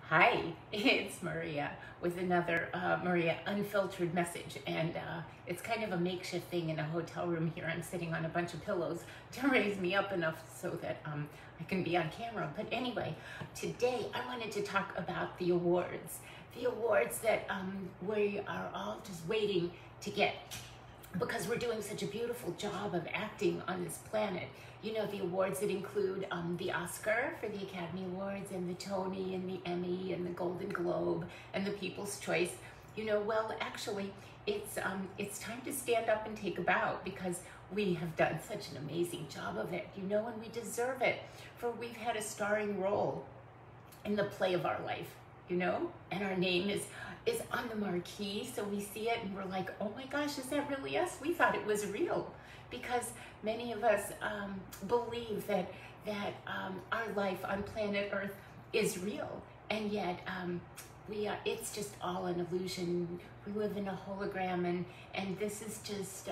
Hi, it's Maria with another Maria Unfiltered message. And it's kind of a makeshift thing in a hotel room here. I'm sitting on a bunch of pillows to raise me up enough so that I can be on camera. But anyway, today I wanted to talk about the awards. The awards that we are all just waiting to get, because we're doing such a beautiful job of acting on this planet. You know, the awards that include the Oscar for the Academy Awards, and the Toni, and the Emmy, and the Golden Globe, and the People's Choice. You know, well, actually, it's time to stand up and take a bow, because we have done such an amazing job of it, you know, and we deserve it, for we've had a starring role in the play of our life, you know, and our name is on the marquee, so we see it and we're like, oh my gosh, is that really us? We thought it was real, because many of us believe that our life on planet Earth is real, and yet it's just all an illusion. We live in a hologram, and this is just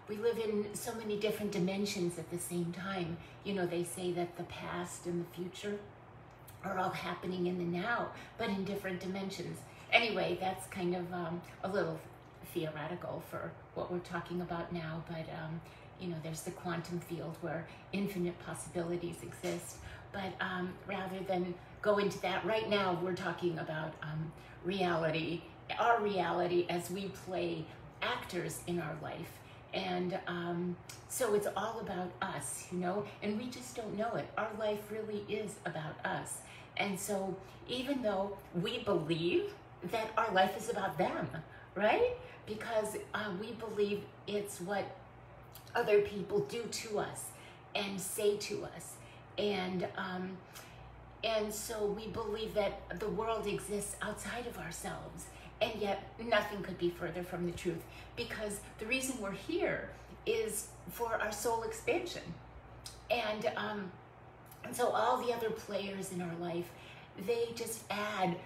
we live in so many different dimensions at the same time. You know, they say that the past and the future are all happening in the now, but in different dimensions. Anyway, that's kind of a little theoretical for what we're talking about now, but you know, there's the quantum field where infinite possibilities exist. But rather than go into that right now, we're talking about reality, our reality as we play actors in our life. And so it's all about us, you know, and we just don't know it. Our life really is about us. And so even though we believe that our life is about them, right? Because we believe it's what other people do to us and say to us. And so we believe that the world exists outside of ourselves. And yet nothing could be further from the truth, because the reason we're here is for our soul expansion. And so all the other players in our life, they just add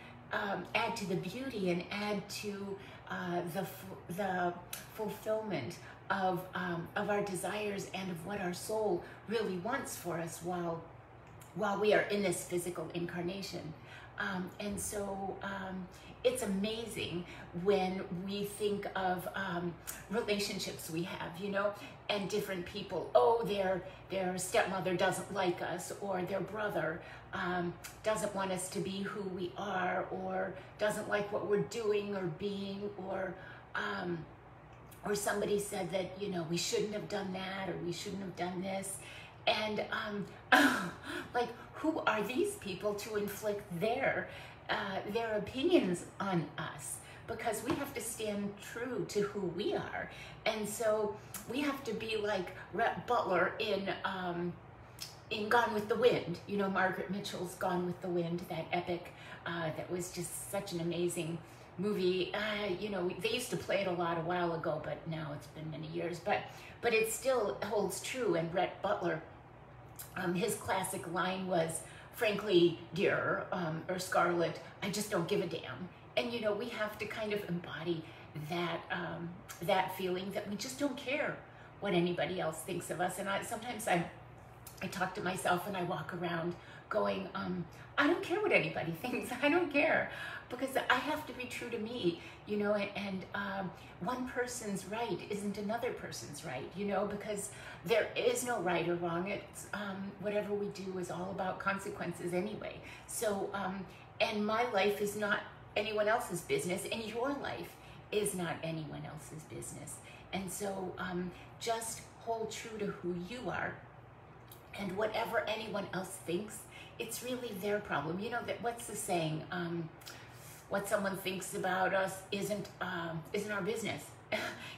to the beauty and add to the fulfillment of our desires and of what our soul really wants for us while we are in this physical incarnation. And so it's amazing when we think of relationships we have, you know, and different people. Oh, their stepmother doesn't like us, or their brother doesn't want us to be who we are, or doesn't like what we're doing or being, or somebody said that, you know, we shouldn't have done that, or we shouldn't have done this. And like, who are these people to inflict their opinions on us? Because we have to stand true to who we are. And so we have to be like Rhett Butler in Gone with the Wind. You know, Margaret Mitchell's Gone with the Wind, that epic, that was just such an amazing movie. You know, they used to play it a while ago, but now it's been many years. But it still holds true. And Rhett Butler, his classic line was, frankly, dear, or Scarlett, I just don't give a damn. And, you know, we have to kind of embody that feeling that we just don't care what anybody else thinks of us. And sometimes I talk to myself and I walk around going, I don't care what anybody thinks. I don't care, because I have to be true to me, you know, and one person's right isn't another person's right, you know, because there is no right or wrong. It's whatever we do is all about consequences anyway. So, and my life is not anyone else's business, and your life is not anyone else's business. And so just hold true to who you are, and whatever anyone else thinks, it's really their problem. You know, that what's the saying? What someone thinks about us isn't our business.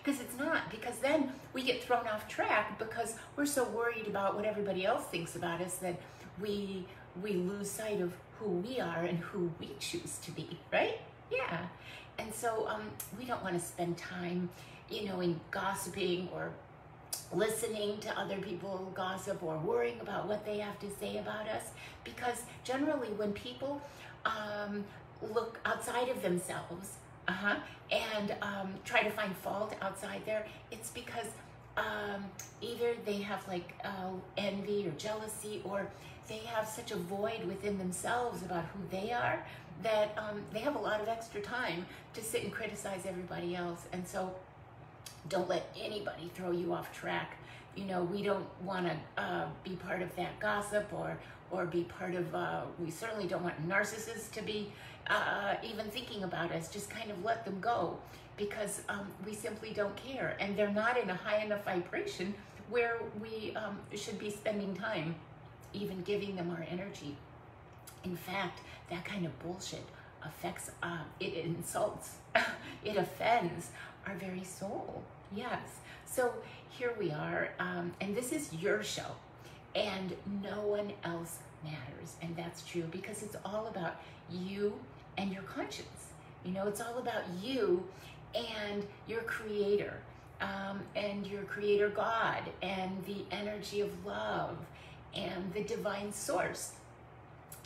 Because it's not, because then we get thrown off track because we're so worried about what everybody else thinks about us that we lose sight of who we are and who we choose to be, right? Yeah. And so we don't want to spend time, you know, in gossiping or listening to other people gossip or worrying about what they have to say about us, because generally when people look outside of themselves and try to find fault outside there, it's because either they have like envy or jealousy, or they have such a void within themselves about who they are that they have a lot of extra time to sit and criticize everybody else. And so don't let anybody throw you off track. You know, we don't want to be part of that gossip or be part of, we certainly don't want narcissists to be even thinking about us. Just kind of let them go, because we simply don't care. And they're not in a high enough vibration where we should be spending time even giving them our energy. In fact, that kind of bullshit affects, it insults, it offends our very soul. Yes. So here we are, and this is your show, and no one else matters. And that's true, because it's all about you and your conscience. You know, it's all about you and your creator, and your creator God, and the energy of love, and the divine source,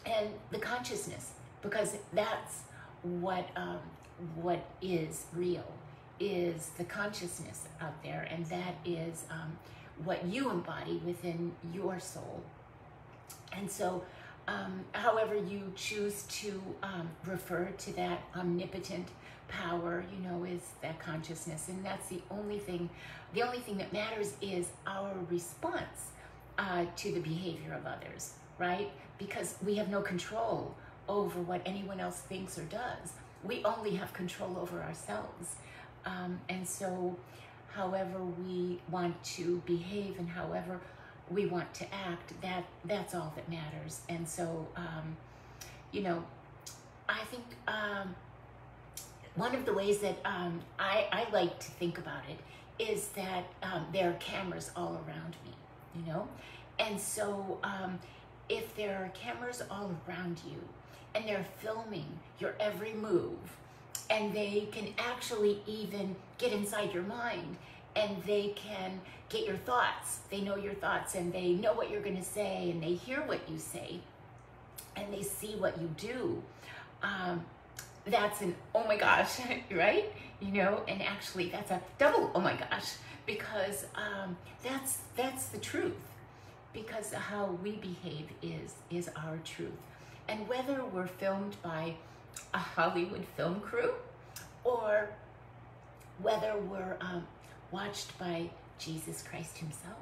and the consciousness, because that's what is real, is the consciousness out there, and that is what you embody within your soul. And so however you choose to refer to that omnipotent power, you know, is that consciousness. And that's the only thing that matters is our response to the behavior of others, right? Because we have no control over what anyone else thinks or does. We only have control over ourselves. And so however we want to behave and however we want to act, that's all that matters. And so, you know, I think one of the ways that I like to think about it is that there are cameras all around me, you know? And so if there are cameras all around you and they're filming your every move, and they can actually even get inside your mind, and they can get your thoughts. They know your thoughts, and they know what you're gonna say, and they hear what you say, and they see what you do. That's an oh my gosh, right? You know, and actually that's a double oh my gosh, because that's the truth. Because how we behave is our truth. And whether we're filmed by a Hollywood film crew, or whether we're watched by Jesus Christ himself,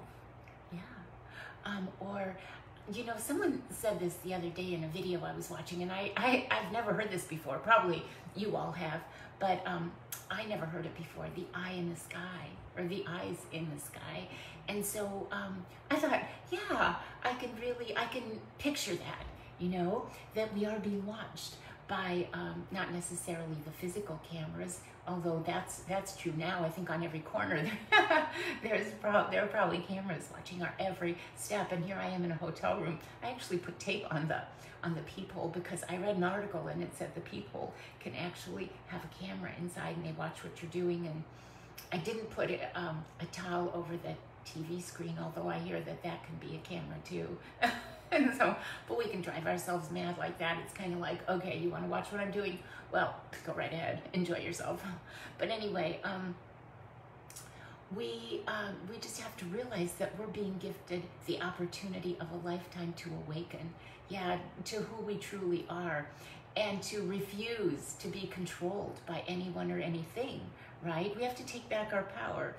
yeah. Or, you know, someone said this the other day in a video I was watching, and I've never heard this before. Probably you all have, but I never heard it before. The eye in the sky, or the eyes in the sky. And so I thought, yeah, I can picture that, you know, that we are being watched by not necessarily the physical cameras, although that's true now. I think on every corner there are probably cameras watching our every step. And here I am in a hotel room. I actually put tape on the peephole, because I read an article and it said the peephole can actually have a camera inside and they watch what you're doing. And I didn't put a towel over the TV screen, although I hear that can be a camera too. And so, but we can drive ourselves mad like that. It's kind of like, okay, you want to watch what I'm doing? Well, go right ahead, enjoy yourself. But anyway, we just have to realize that we're being gifted the opportunity of a lifetime to awaken, yeah, to who we truly are, and to refuse to be controlled by anyone or anything, right? We have to take back our power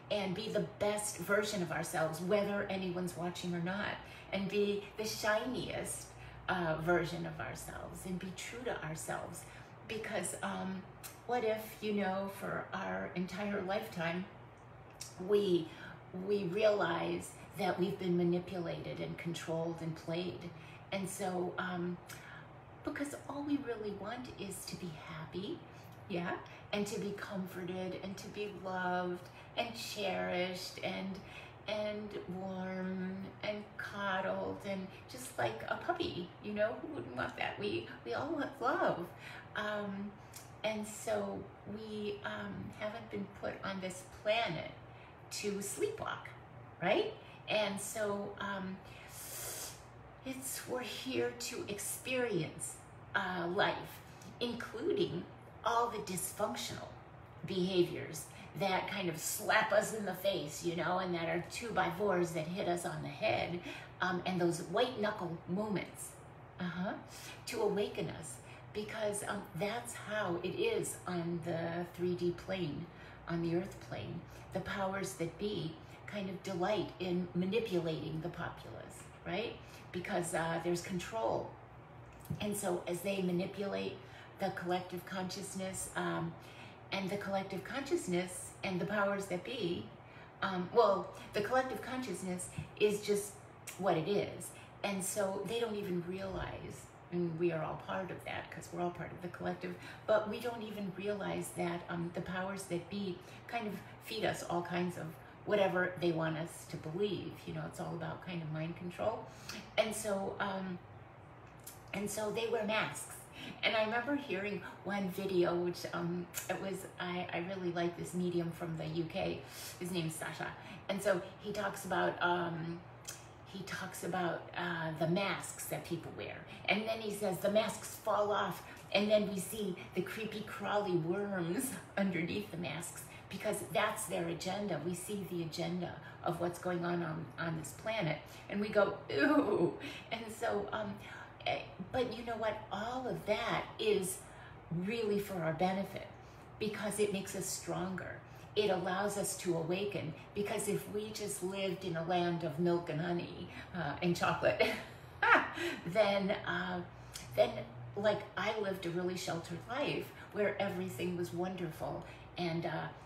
and be the best version of ourselves, whether anyone's watching or not, and be the shiniest version of ourselves, and be true to ourselves. Because what if, you know, for our entire lifetime, we realize that we've been manipulated and controlled and played. And so, because all we really want is to be happy, yeah, and to be comforted, and to be loved, and cherished, and warm, and coddled, and just like a puppy, you know, who wouldn't want that? We all want love. And so we haven't been put on this planet to sleepwalk, right? And so we're here to experience life, including all the dysfunctional behaviors that kind of slap us in the face, you know, and that are 2x4s that hit us on the head. and those white knuckle moments, to awaken us, because that's how it is on the 3D plane, on the earth plane. The powers that be kind of delight in manipulating the populace, right? Because there's control. And so as they manipulate the collective consciousness, and the collective consciousness and the powers that be, well, the collective consciousness is just what it is. And so they don't even realize, and we are all part of that because we're all part of the collective, but we don't even realize that the powers that be kind of feed us all kinds of whatever they want us to believe. You know, it's all about kind of mind control. And so they wear masks. And I remember hearing one video, which I really like this medium from the UK. His name's Sasha. And so he talks about the masks that people wear. And then he says the masks fall off, and then we see the creepy crawly worms underneath the masks, because that's their agenda. We see the agenda of what's going on this planet, and we go, ooh. And so, but you know what? All of that is really for our benefit, because it makes us stronger. It allows us to awaken, because if we just lived in a land of milk and honey and chocolate, then like I lived a really sheltered life where everything was wonderful. And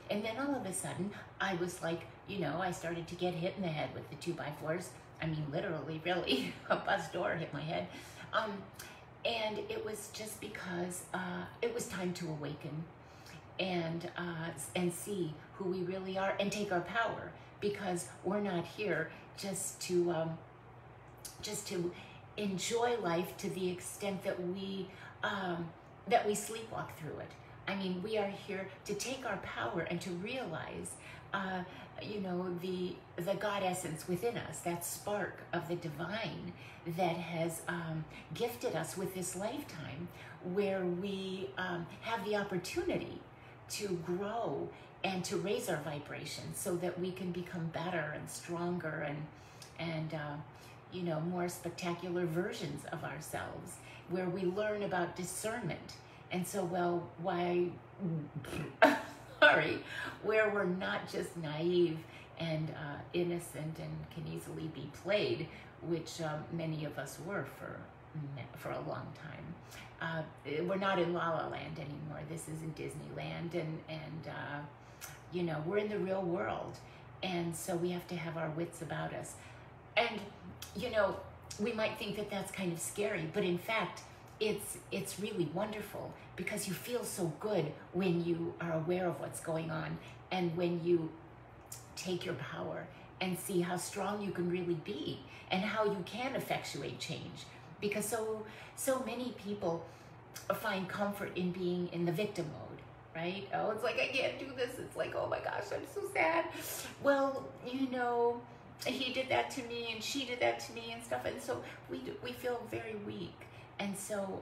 then all of a sudden I was like, you know, I started to get hit in the head with the 2x4s. I mean, literally, really, a bus door hit my head. And it was just because it was time to awaken and see who we really are and take our power, because we're not here just to enjoy life to the extent that we sleepwalk through it. I mean, we are here to take our power and to realize, you know, the God essence within us, that spark of the divine that has gifted us with this lifetime, where we have the opportunity to grow and to raise our vibration so that we can become better and stronger and you know, more spectacular versions of ourselves, where we learn about discernment. And so, well, why, sorry, where we're not just naive and innocent and can easily be played, which many of us were for a long time. We're not in La La Land anymore. This isn't Disneyland, and you know, we're in the real world. And so we have to have our wits about us. And, you know, we might think that that's kind of scary, but in fact, it's really wonderful, because you feel so good when you are aware of what's going on, and when you take your power and see how strong you can really be and how you can effectuate change. Because so many people find comfort in being in the victim mode, right? Oh, it's like, I can't do this. It's like, oh my gosh, I'm so sad. Well, you know, he did that to me and she did that to me and stuff. And so we feel very weak. And so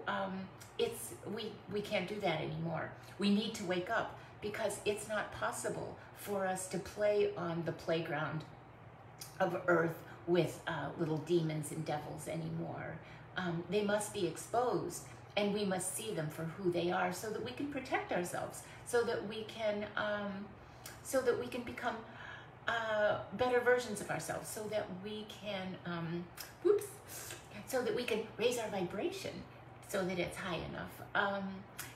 we can't do that anymore. We need to wake up, because it's not possible for us to play on the playground of earth with little demons and devils anymore. They must be exposed, and we must see them for who they are, so that we can protect ourselves, so that we can become better versions of ourselves, so that we can so that we can raise our vibration so that it's high enough.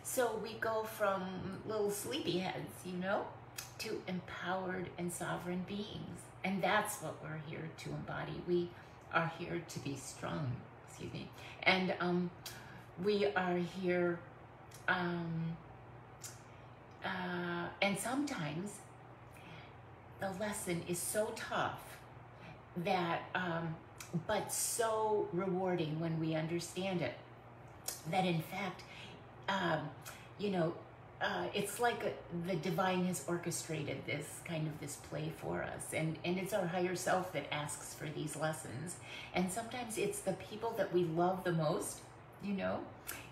So we go from little sleepyheads, you know, to empowered and sovereign beings. And that's what we're here to embody. We are here to be strong, excuse me. And we are here, and sometimes the lesson is so tough that, but so rewarding when we understand it, that in fact, you know, it's like the divine has orchestrated this play for us, and it's our higher self that asks for these lessons. And sometimes it's the people that we love the most, you know,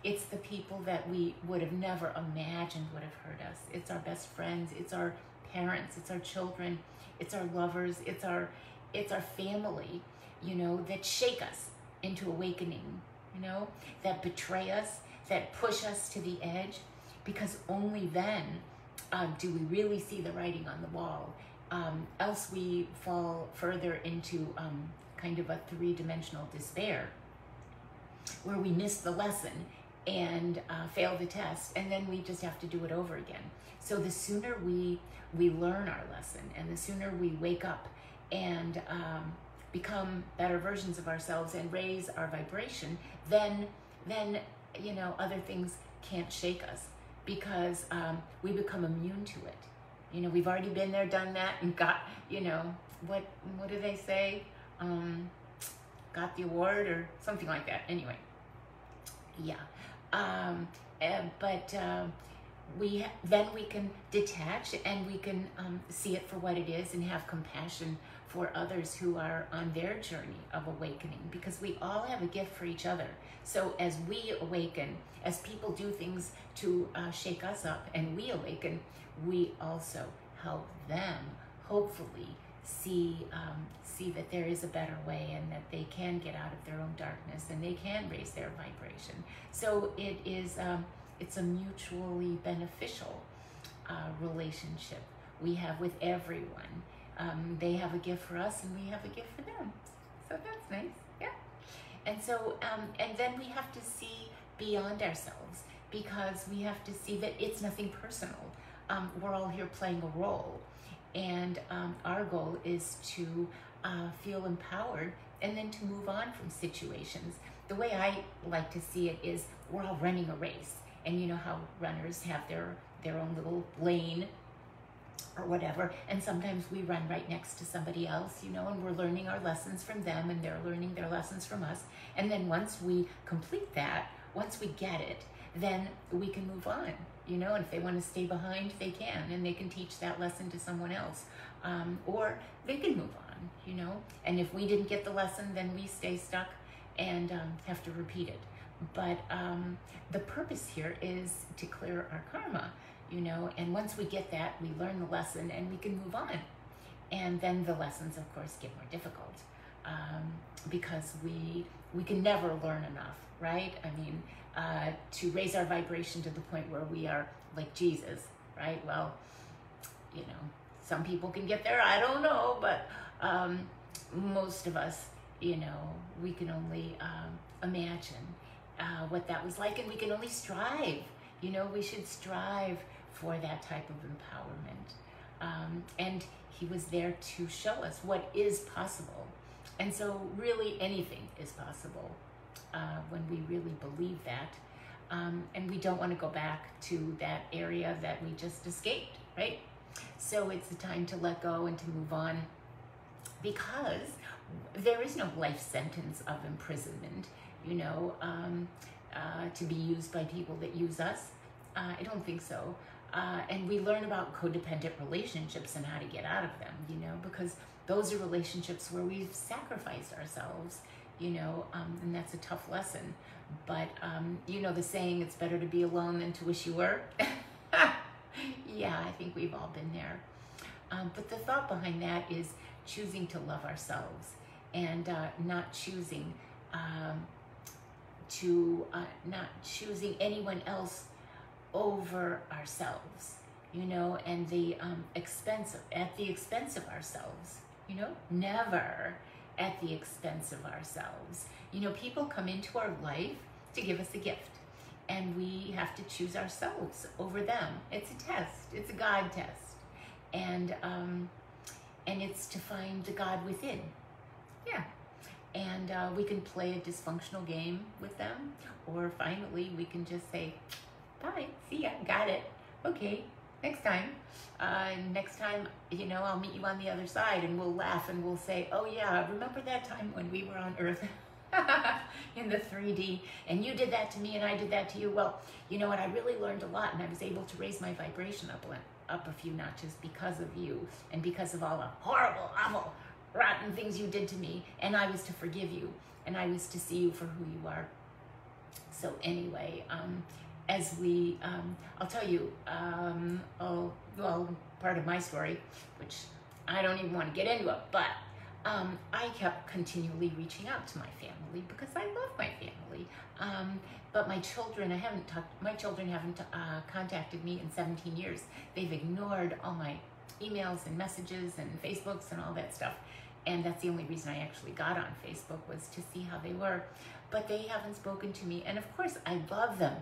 it's the people that we would have never imagined would have hurt us. It's our best friends, it's our parents, it's our children, it's our lovers, it's our family, that shake us into awakening, that betray us, that push us to the edge, because only then do we really see the writing on the wall. Else we fall further into kind of a three-dimensional despair, where we miss the lesson and fail the test, and then we just have to do it over again. So the sooner we learn our lesson, and the sooner we wake up and become better versions of ourselves and raise our vibration, then other things can't shake us, because we become immune to it. We've already been there, done that, and got, what do they say? Got the award or something like that. Anyway, yeah. Then we can detach, and we can see it for what it is, and have compassion for others who are on their journey of awakening, because we all have a gift for each other. So as we awaken, as people do things to shake us up, and we awaken, we also help them hopefully see that there is a better way, and that they can get out of their own darkness, and they can raise their vibration. So it is it's a mutually beneficial relationship we have with everyone. They have a gift for us, and we have a gift for them. So that's nice, yeah. And so, and then we have to see beyond ourselves, because we have to see that it's nothing personal. We're all here playing a role, and our goal is to feel empowered, and then to move on from situations. The way I like to see it is, we're all running a race, and you know how runners have their own little lane or whatever, and sometimes we run right next to somebody else, and we're learning our lessons from them, and they're learning their lessons from us. And then once we complete that, once we get it, then we can move on, and if they want to stay behind, they can, and they can teach that lesson to someone else, or they can move on, and if we didn't get the lesson, then we stay stuck and have to repeat it. But the purpose here is to clear our karma, and once we get that, we learn the lesson, and we can move on. And then the lessons, of course, get more difficult, because we can never learn enough, right? I mean, to raise our vibration to the point where we are like Jesus, right? Well, some people can get there, I don't know, but most of us, we can only imagine what that was like, and we can only strive. We should strive for that type of empowerment. And he was there to show us what is possible. And so really anything is possible when we really believe that. And we don't want to go back to that area that we just escaped, right? So it's the time to let go and to move on, because there is no life sentence of imprisonment, to be used by people that use us. I don't think so. And we learn about codependent relationships and how to get out of them, because those are relationships where we've sacrificed ourselves, and that's a tough lesson. But, the saying, it's better to be alone than to wish you were. Yeah, I think we've all been there. But the thought behind that is choosing to love ourselves, and not choosing not choosing anyone else over ourselves, and at the expense of ourselves, never at the expense of ourselves. People come into our life to give us a gift, and we have to choose ourselves over them. It's a test. It's a God test, and it's to find the God within. Yeah. And we can play a dysfunctional game with them, or finally we can just say, bye, see ya, got it, okay, next time. Next time, I'll meet you on the other side, and we'll laugh, and we'll say, oh yeah, remember that time when we were on Earth in the 3D, and you did that to me, and I did that to you? Well, you know what, I really learned a lot, and I was able to raise my vibration up a few notches because of you, and because of all the horrible, awful, rotten things you did to me, and I was to forgive you, and I was to see you for who you are. So anyway, as we, I'll tell you, part of my story, which I don't even want to get into it, but I kept continually reaching out to my family because I love my family. But my children, my children haven't contacted me in 17 years. They've ignored all my emails and messages and Facebooks and all that stuff. And that's the only reason I actually got on Facebook, was to see how they were. But they haven't spoken to me. And of course, I love them.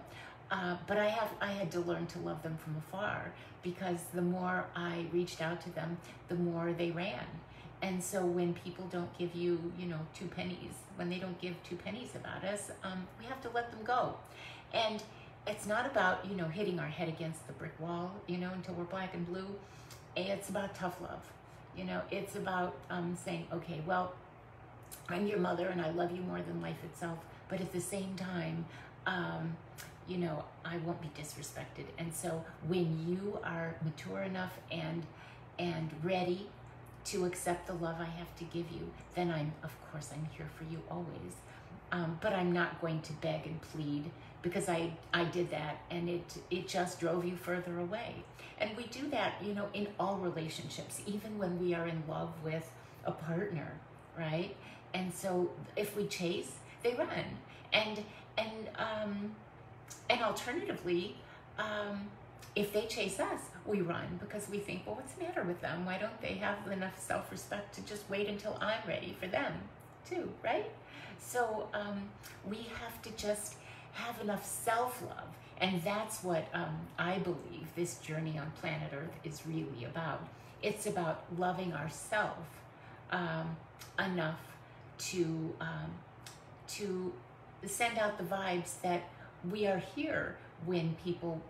But I had to learn to love them from afar, because the more I reached out to them, the more they ran. And so when people don't give you, 2 pennies, when they don't give 2 pennies about us, we have to let them go. And it's not about, hitting our head against the brick wall, until we're black and blue. It's about tough love. It's about saying, okay, well, I'm your mother and I love you more than life itself. But at the same time, I won't be disrespected. And so when you are mature enough and ready to accept the love I have to give you, then I'm here for you always. But I'm not going to beg and plead, because I did that, and it just drove you further away. And we do that, in all relationships, even when we are in love with a partner, right? And so if we chase, they run. And alternatively, if they chase us, we run, because we think, well, what's the matter with them? Why don't they have enough self-respect to just wait until I'm ready for them too, right? So we have to just have enough self-love. And that's what I believe this journey on planet Earth is really about. It's about loving ourselves enough to send out the vibes that we are here when people,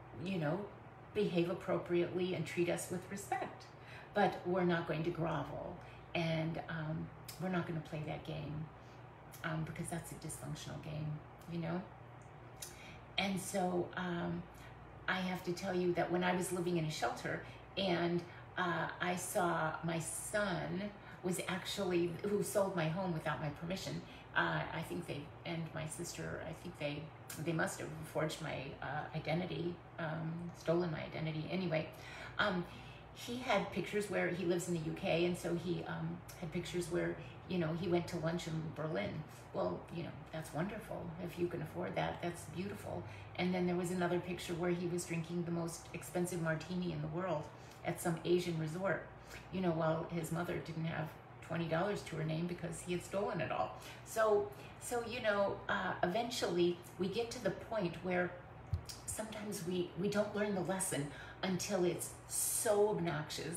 behave appropriately and treat us with respect. But we're not going to grovel, and we're not going to play that game, because that's a dysfunctional game, And so I have to tell you that when I was living in a shelter, and I saw my son who sold my home without my permission. I think and my sister, I think they must have forged my identity, stolen my identity. Anyway, he had pictures where he lives in the UK, and so he had pictures where, he went to lunch in Berlin. Well, that's wonderful. If you can afford that, that's beautiful. And then there was another picture where he was drinking the most expensive martini in the world at some Asian resort, while his mother didn't have $20 to her name because he had stolen it all. So eventually we get to the point where sometimes we don't learn the lesson until it's so obnoxious,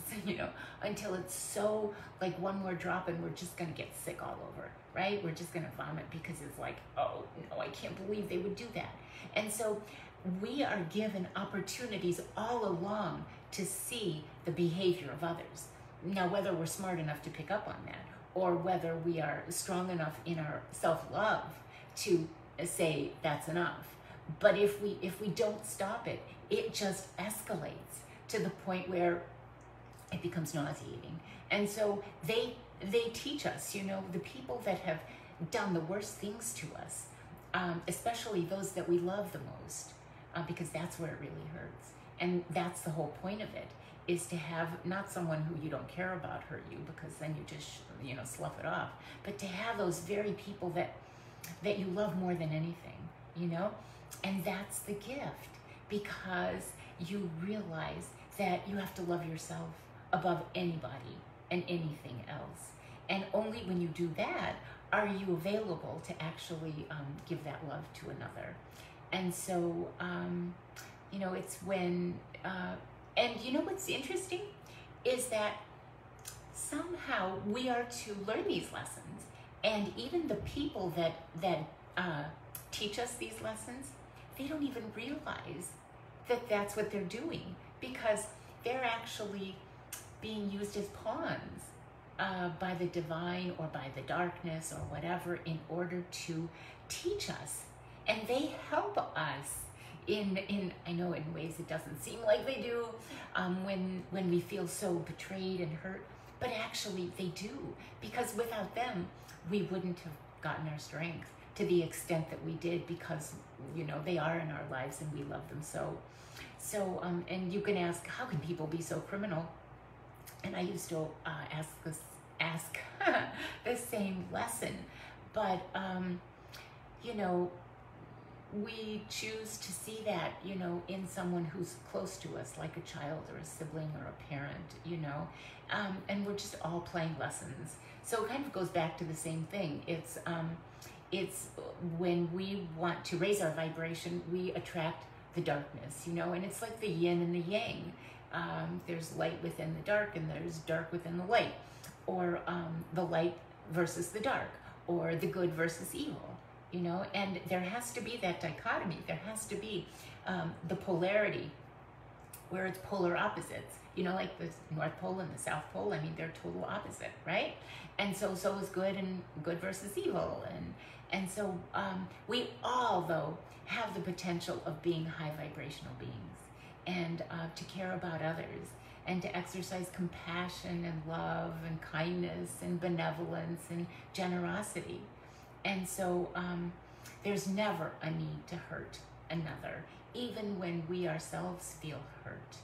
until it's so like one more drop and we're just gonna get sick all over, right? We're just gonna vomit, because it's like, oh no, I can't believe they would do that. And so we are given opportunities all along to see the behavior of others. Now, whether we're smart enough to pick up on that, or whether we are strong enough in our self-love to say that's enough. But if we don't stop it, it just escalates to the point where it becomes nauseating. And so they teach us, the people that have done the worst things to us, especially those that we love the most, because that's where it really hurts. And that's the whole point of it, is to have not someone who you don't care about hurt you, because then you just, slough it off, but to have those very people that you love more than anything, And that's the gift, because you realize that you have to love yourself above anybody and anything else. And only when you do that are you available to actually give that love to another. And so, it's when, and what's interesting is that somehow we are to learn these lessons. And even the people that teach us these lessons, they don't even realize that that's what they're doing, because they're actually being used as pawns by the divine or by the darkness or whatever, in order to teach us. And they help us in I know in ways it doesn't seem like they do, when we feel so betrayed and hurt, but actually they do, because without them we wouldn't have gotten our strength to the extent that we did, because they are in our lives and we love them so. And you can ask, how can people be so criminal? And I used to ask this ask the same lesson. But, you know, we choose to see that, you know, in someone who's close to us, like a child or a sibling or a parent, you know, and we're just all playing lessons. So it kind of goes back to the same thing. It's when we want to raise our vibration, we attract the darkness, you know, and it's like the yin and the yang. There's light within the dark and there's dark within the light, or the light versus the dark, or the good versus evil, you know, and there has to be that dichotomy. There has to be the polarity where it's polar opposites, you know, like the North Pole and the South Pole. I mean, they're total opposite, right? And so is good, and good versus evil. And so we all, though, have the potential of being high vibrational beings, and to care about others, and to exercise compassion and love and kindness and benevolence and generosity. And so there's never a need to hurt another, even when we ourselves feel hurt,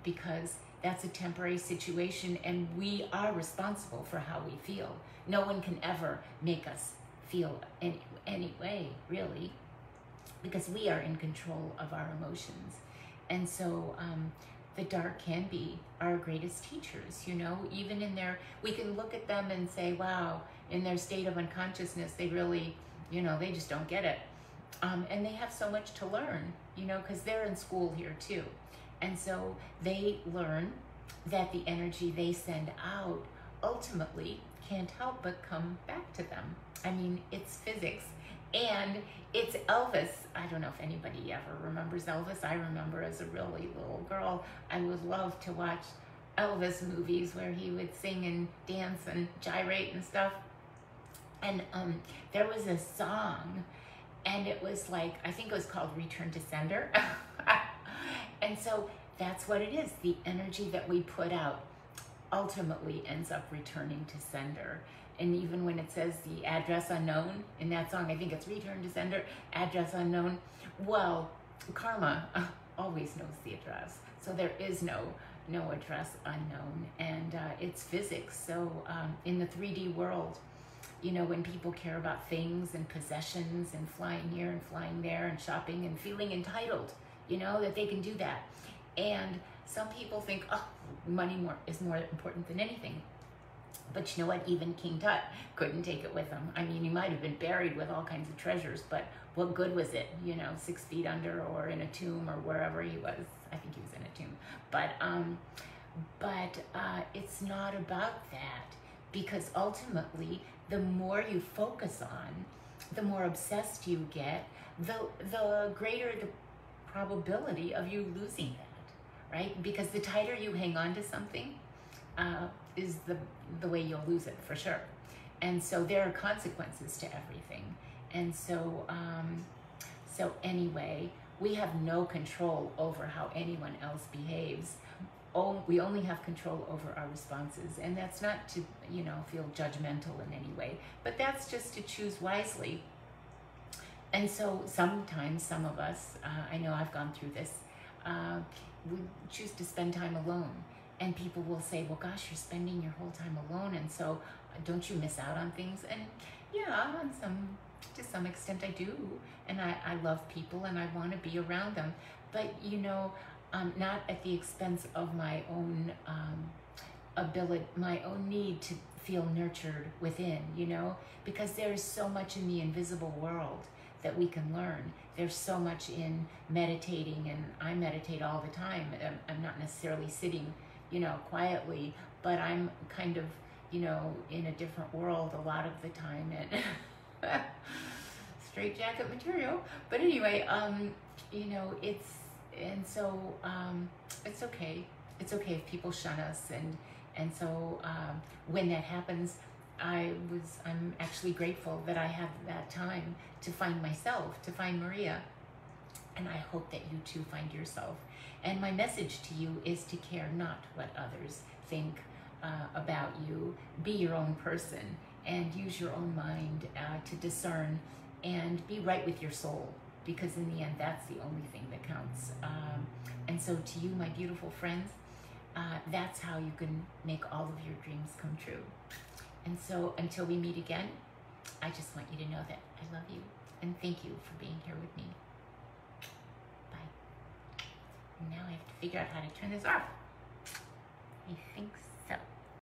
because that's a temporary situation and we are responsible for how we feel. No one can ever make us feel any way, really, because we are in control of our emotions. And so the dark can be our greatest teachers, you know, even in their, we can look at them and say, wow, in their state of unconsciousness, they really, you know, they just don't get it. And they have so much to learn, you know, because they're in school here too. And so they learn that the energy they send out ultimately can't help but come back to them. I mean, it's physics. And it's Elvis. I don't know if anybody ever remembers Elvis. I remember as a really little girl, I would love to watch Elvis movies where he would sing and dance and gyrate and stuff. And there was a song, and it was like, I think it was called Return to Sender. And so that's what it is. The energy that we put out ultimately ends up returning to sender. And even when it says the address unknown in that song, I think it's return to sender, address unknown. Well, karma always knows the address. So there is no address unknown. And it's physics. So in the 3D world, you know, when people care about things and possessions and flying here and flying there and shopping and feeling entitled, you know, that they can do that. And some people think, oh, money is more important than anything. But you know what? Even King Tut couldn't take it with him. I mean, he might have been buried with all kinds of treasures, but what good was it? You know, 6 feet under or in a tomb or wherever he was. I think he was in a tomb. But it's not about that, because ultimately, the more you focus on, the more obsessed you get, the greater the probability of you losing that, right? Because the tighter you hang on to something, is the way you'll lose it, for sure. And so there are consequences to everything. And so anyway, we have no control over how anyone else behaves. We only have control over our responses. And that's not to, you know, feel judgmental in any way, but that's just to choose wisely. And so sometimes some of us, I know I've gone through this, we choose to spend time alone. And people will say, well, gosh, you're spending your whole time alone, and so don't you miss out on things? And yeah, to some extent I do. And I love people and I want to be around them. But, you know, not at the expense of my own ability, my own need to feel nurtured within, you know, because there's so much in the invisible world that we can learn. There's so much in meditating, and I meditate all the time. I'm not necessarily sitting, you know, quietly, but I'm kind of, you know, in a different world a lot of the time, and straight jacket material. But anyway, you know, it's okay. It's okay if people shun us, and so when that happens, I'm actually grateful that I have that time to find myself, to find Maria, and I hope that you too find yourself. And my message to you is to care not what others think about you. Be your own person and use your own mind to discern and be right with your soul, because in the end, that's the only thing that counts. And so to you, my beautiful friends, That's how you can make all of your dreams come true. And so until we meet again, I just want you to know that I love you and thank you for being here with me. Bye. And now I have to figure out how to turn this off.